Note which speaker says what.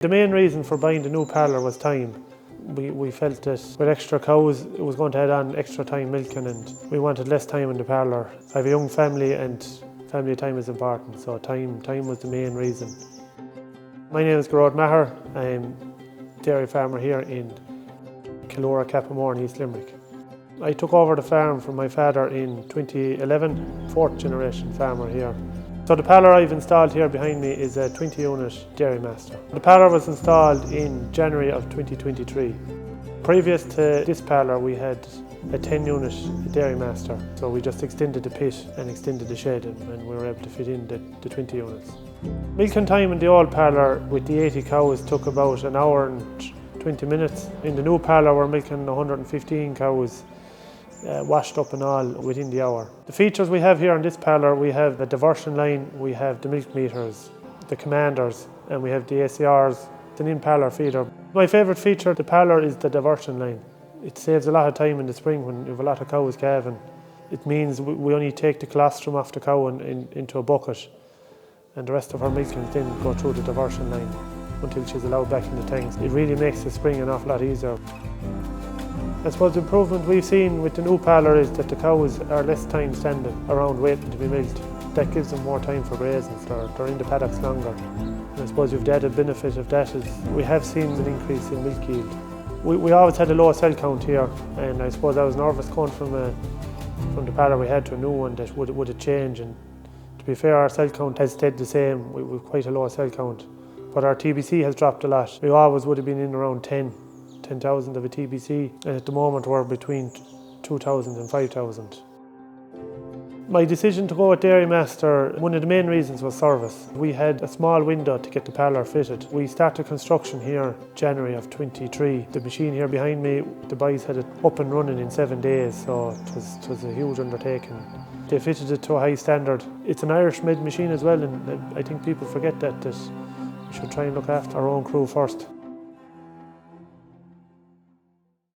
Speaker 1: The main reason for buying the new parlour was time. We felt that with extra cows it was going to add on extra time milking, and we wanted less time in the parlour. I have a young family and family time is important, so time was the main reason. My name is Gearoid Maher. I'm a dairy farmer here in Killora, Cappamore in East Limerick. I took over the farm from my father in 2011, fourth generation farmer here. So the parlour I've installed here behind me is a 20-unit Dairymaster. The parlour was installed in January of 2023. Previous to this parlour we had a 10-unit Dairymaster, so we just extended the pit and extended the shed, and we were able to fit in the 20 units. Milking time in the old parlour with the 80 cows took about an hour and 20 minutes. In the new parlour we're milking 115 cows, washed up and all within the hour. The features we have here in this parlour, we have the diversion line, we have the milk meters, the commanders, and we have the ACRs, the in-parlour feeder. My favourite feature of the parlour is the diversion line. It saves a lot of time in the spring when you have a lot of cows calving. It means we only take the colostrum off the cow into a bucket, and the rest of her milking then go through the diversion line until she's allowed back in the tanks. It really makes the spring an awful lot easier. I suppose the improvement we've seen with the new parlour is that the cows are less time standing around waiting to be milked. That gives them more time for grazing, so they're in the paddocks longer. And I suppose the added benefit of that is we have seen an increase in milk yield. We always had a low cell count here, and I suppose I was nervous going from the parlour we had to a new one that would it change. And to be fair, our cell count has stayed the same. We've quite a low cell count, but our TBC has dropped a lot. We always would have been in around 10,000 of a TBC, and at the moment we're between 2,000 and 5,000. My decision to go with Dairymaster, one of the main reasons was service. We had a small window to get the parlour fitted. We started construction here January of 23. The machine here behind me, the boys had it up and running in 7 days, so it was a huge undertaking. They fitted it to a high standard. It's an Irish-made machine as well, and I think people forget that we should try and look after our own crew first.